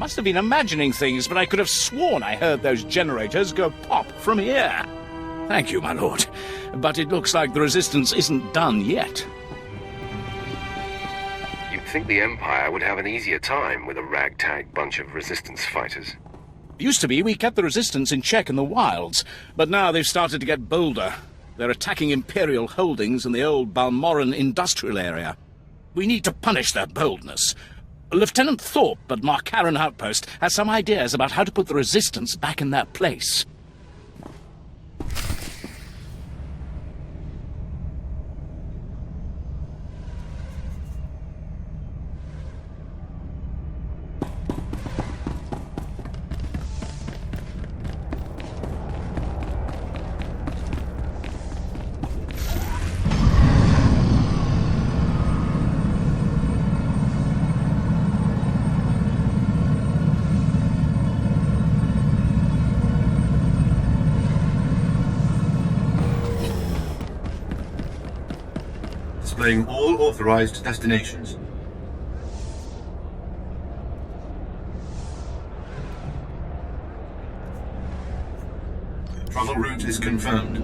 must have been imagining things, but I could have sworn I heard those generators go pop from here. Thank you, my lord. But it looks like the Resistance isn't done yet. You'd think the Empire would have an easier time with a ragtag bunch of Resistance fighters. Used to be we kept the Resistance in check in the wilds, but now they've started to get bolder. They're attacking Imperial holdings in the old Balmorran industrial area. We need to punish their boldness. Lieutenant Thorpe at Markaran Outpost has some ideas about how to put the Resistance back in their place. Displaying all authorized destinations. Travel route is confirmed.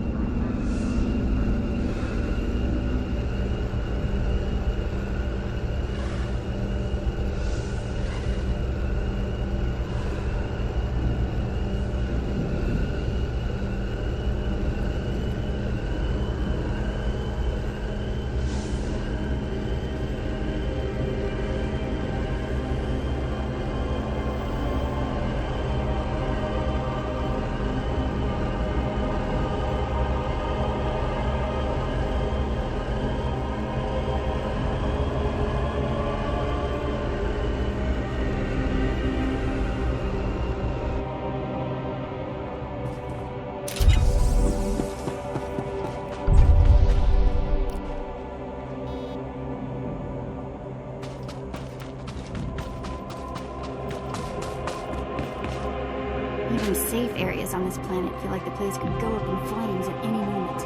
Even safe areas on this planet feel like the place could go up in flames at any moment.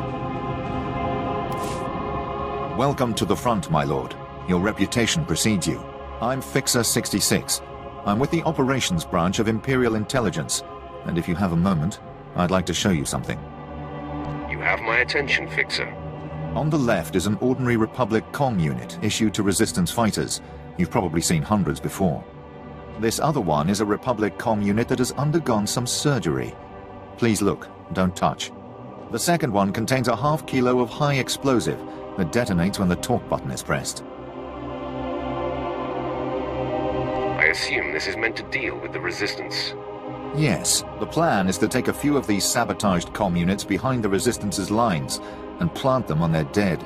Welcome to the front, my lord. Your reputation precedes you. I'm Fixer 66. I'm with the Operations Branch of Imperial Intelligence, and if you have a moment, I'd like to show you something. You have my attention, Fixer. On the left is an ordinary Republic comm unit issued to Resistance fighters. You've probably seen hundreds before. This other one is a Republic comm unit that has undergone some surgery. Please look, don't touch. The second one contains a ½ kilo of high explosive that detonates when the talk button is pressed. I assume this is meant to deal with the Resistance. Yes, the plan is to take a few of these sabotaged comm units behind the Resistance's lines and plant them on their dead.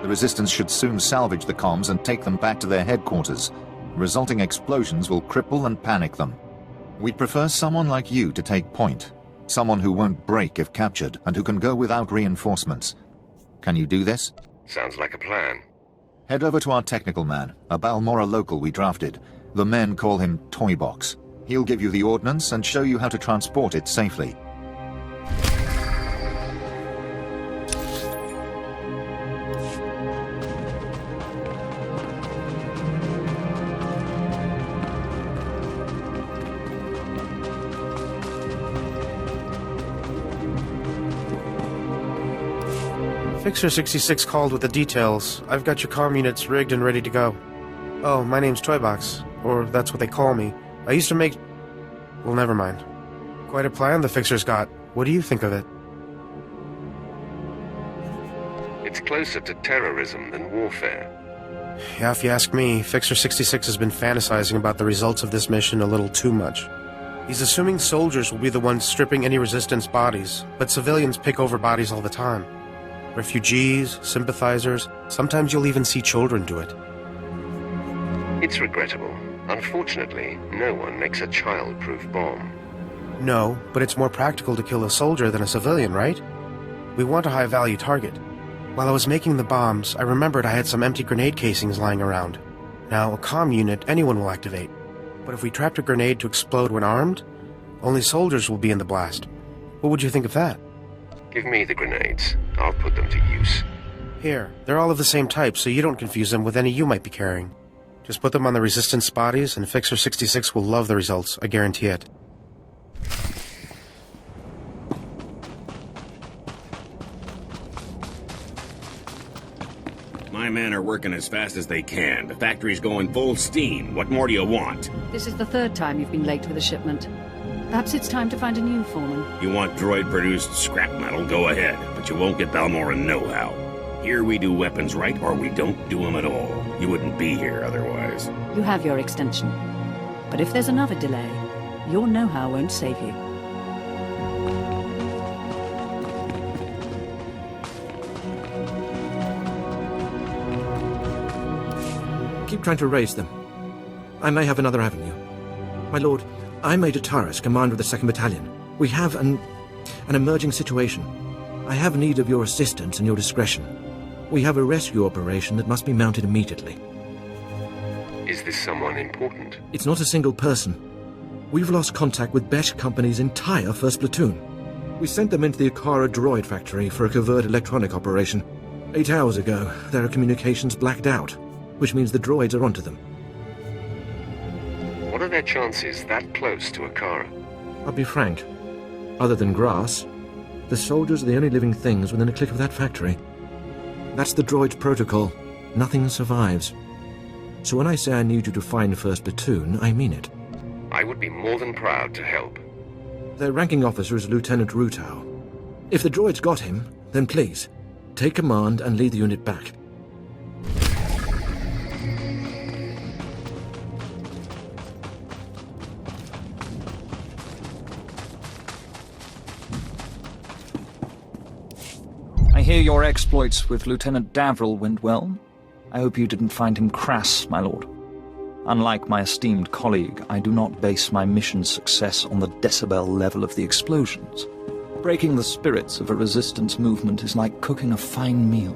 The Resistance should soon salvage the comms and take them back to their headquarters. Resulting explosions will cripple and panic them. We'd prefer someone like you to take point. Someone who won't break if captured and who can go without reinforcements. Can you do this? Sounds like a plan. Head over to our technical man, a Balmorra local we drafted. The men call him Toy Box. He'll give you the ordnance and show you how to transport it safely. Fixer 66 called with the details. I've got your comm units rigged and ready to go. Oh, my name's Toybox, or that's what they call me. I used to make... Well, never mind. Quite a plan the Fixer's got. What do you think of it? It's closer to terrorism than warfare. Yeah, if you ask me, Fixer 66 has been fantasizing about the results of this mission a little too much. He's assuming soldiers will be the ones stripping any Resistance bodies, but civilians pick over bodies all the time. Refugees, sympathizers, sometimes you'll even see children do it. It's regrettable. Unfortunately, no one makes a child-proof bomb. No, but it's more practical to kill a soldier than a civilian, right? We want a high-value target. While I was making the bombs, I remembered I had some empty grenade casings lying around. Now, a comm unit anyone will activate. But if we trapped a grenade to explode when armed, only soldiers will be in the blast. What would you think of that? Give me the grenades. I'll put them to use. Here, they're all of the same type, so you don't confuse them with any you might be carrying. Just put them on the Resistance bodies, and Fixer 66 will love the results, I guarantee it. My men are working as fast as they can. The factory's going full steam. What more do you want? This is the third time you've been late with a shipment. Perhaps it's time to find a new foreman. You want droid-produced scrap metal, go ahead. But you won't get Balmorra know-how. Here we do weapons right, or we don't do them at all. You wouldn't be here otherwise. You have your extension. But if there's another delay, your know-how won't save you. Keep trying to raise them. I may have another avenue. My lord, I'm Major Taras, commander of the 2nd Battalion. We have an emerging situation. I have need of your assistance and your discretion. We have a rescue operation that must be mounted immediately. Is this someone important? It's not a single person. We've lost contact with Vette Company's entire 1st Platoon. We sent them into the Akara droid factory for a covert electronic operation. 8 hours ago, their communications blacked out, which means the droids are onto them. What are their chances that close to Akara? I'll be frank. Other than grass, the soldiers are the only living things within a click of that factory. That's the droid's protocol. Nothing survives. So when I say I need you to find 1st Platoon, I mean it. I would be more than proud to help. Their ranking officer is Lieutenant Rutau. If the droid's got him, then please, take command and lead the unit back. I hear your exploits with Lieutenant Davril went well. I hope you didn't find him crass, my lord. Unlike my esteemed colleague, I do not base my mission's success on the decibel level of the explosions. Breaking the spirits of a resistance movement is like cooking a fine meal.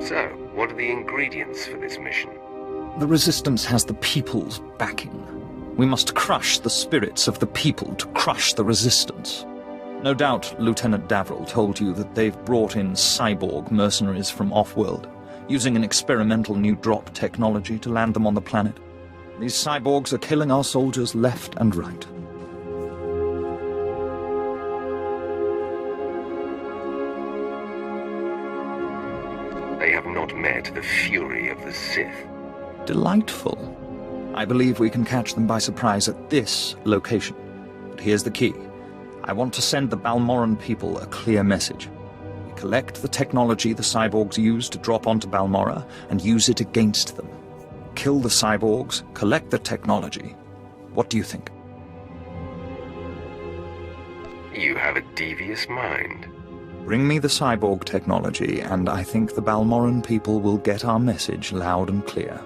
So, what are the ingredients for this mission? The resistance has the people's backing. We must crush the spirits of the people to crush the resistance. No doubt Lieutenant Davril told you that they've brought in cyborg mercenaries from off-world, using an experimental new drop technology to land them on the planet. These cyborgs are killing our soldiers left and right. They have not met the fury of the Sith. Delightful. I believe we can catch them by surprise at this location. But here's the key. I want to send the Balmorran people a clear message. We collect the technology the cyborgs use to drop onto Balmorra and use it against them. Kill the cyborgs, collect the technology. What do you think? You have a devious mind. Bring me the cyborg technology, and I think the Balmorran people will get our message loud and clear.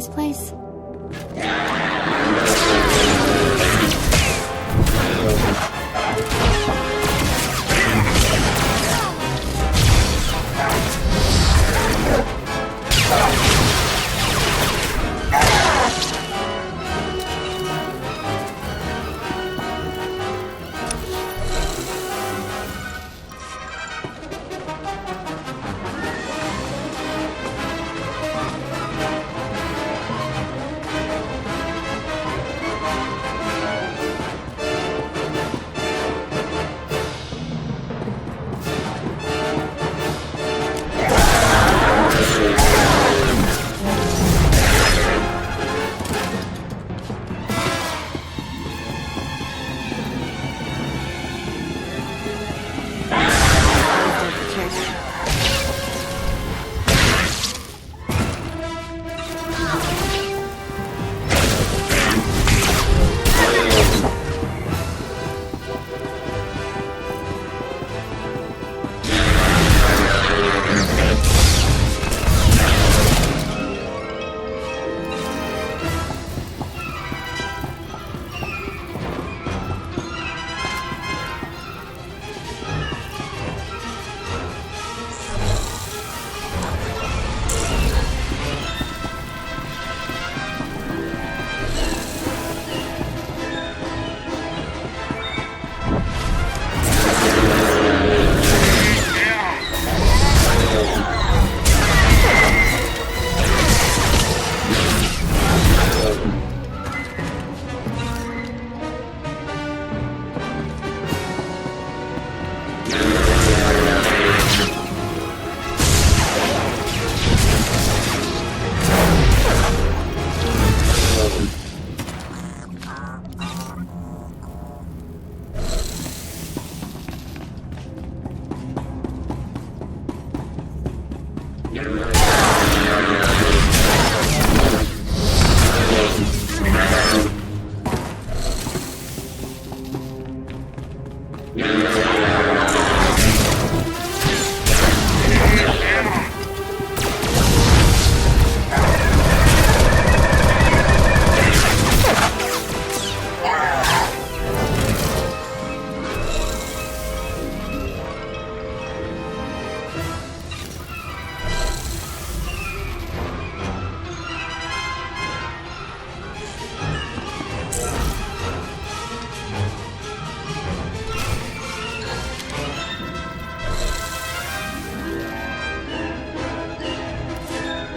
this place?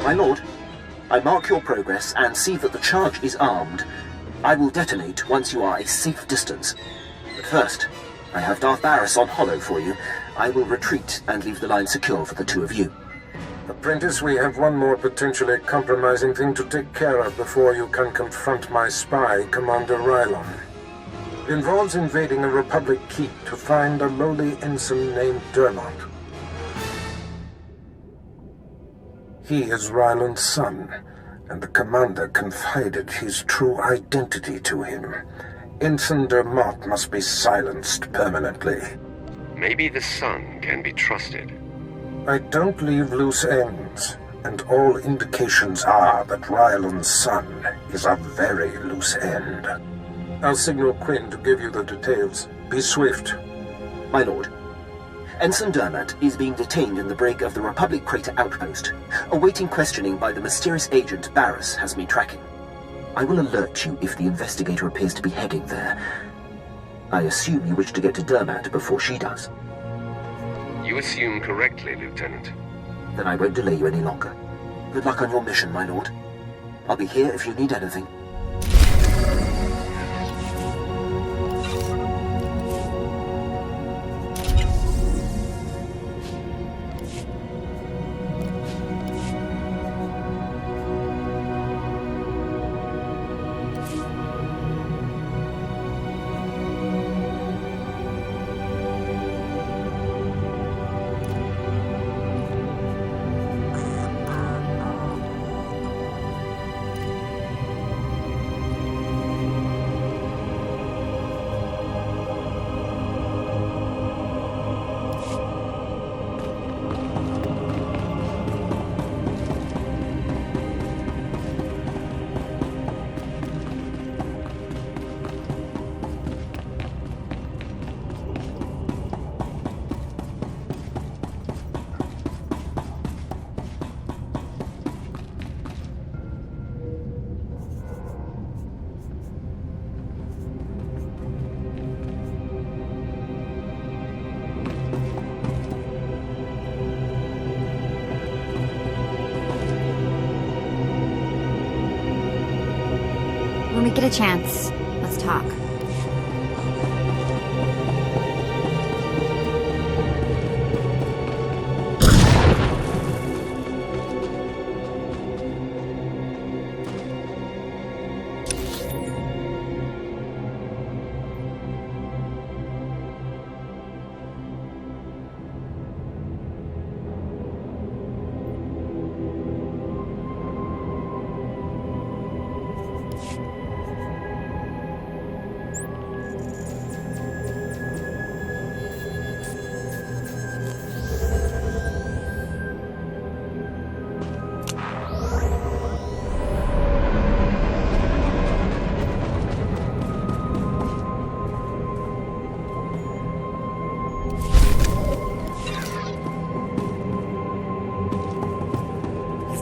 My lord, I mark your progress and see that the charge is armed. I will detonate once you are a safe distance. But first, I have Darth Barris on hollow for you. I will retreat and leave the line secure for the two of you. Apprentice, we have one more potentially compromising thing to take care of before you can confront my spy, Commander Rylon. It involves invading a Republic keep to find a lowly ensign named Dermont. He is Rylon's son, and the commander confided his true identity to him. Ensign Dermont must be silenced permanently. Maybe the son can be trusted. I don't leave loose ends, and all indications are that Rylon's son is a very loose end. I'll signal Quinn to give you the details. Be swift. My lord, Ensign Dermot is being detained in the brig of the Republic Crater Outpost, awaiting questioning by the mysterious agent Barris has me tracking. I will alert you if the investigator appears to be heading there. I assume you wish to get to Dermot before she does. You assume correctly, Lieutenant. Then I won't delay you any longer. Good luck on your mission, my lord. I'll be here if you need anything. get a chance, let's talk.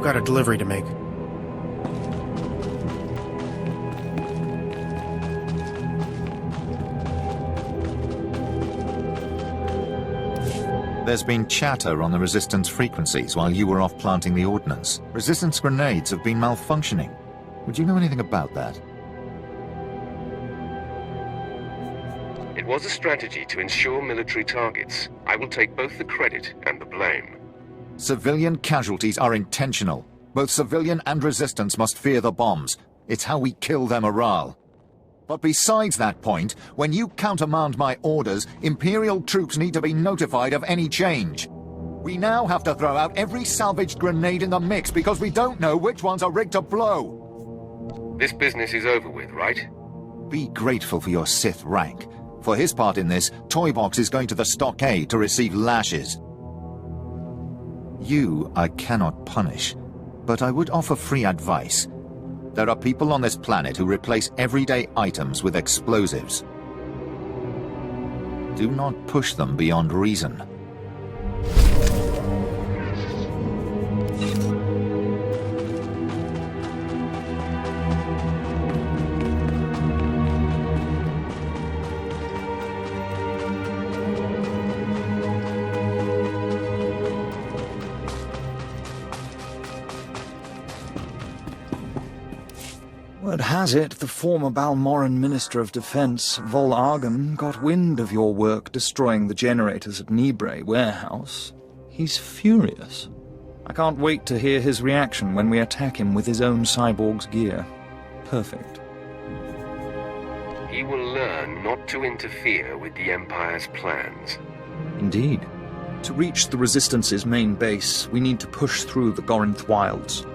Got a delivery to make. There's been chatter on the Resistance frequencies while you were off planting the ordnance. Resistance grenades have been malfunctioning. Would you know anything about that? It was a strategy to ensure military targets. I will take both the credit and the blame. Civilian casualties are intentional. Both civilian and Resistance must fear the bombs. It's how we kill their morale. But besides that point, when you countermand my orders, Imperial troops need to be notified of any change. We now have to throw out every salvaged grenade in the mix because we don't know which ones are rigged to blow. This business is over with, right? Be grateful for your Sith rank. For his part in this, Toybox is going to the stockade to receive lashes. You I cannot punish, but I would offer free advice. There are people on this planet who replace everyday items with explosives. Do not push them beyond reason. Word has it, the former Balmorran Minister of Defense, Vol Argan, got wind of your work destroying the generators at Nibre warehouse. He's furious. I can't wait to hear his reaction when we attack him with his own cyborg's gear. Perfect. He will learn not to interfere with the Empire's plans. Indeed. To reach the Resistance's main base, we need to push through the Gorinth wilds.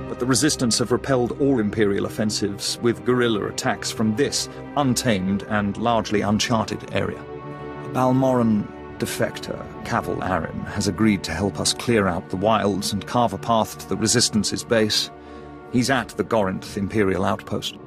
But the Resistance have repelled all Imperial offensives with guerrilla attacks from this untamed and largely uncharted area. A Balmorran defector, Cavil Arin, has agreed to help us clear out the wilds and carve a path to the Resistance's base. He's at the Gorinth Imperial outpost.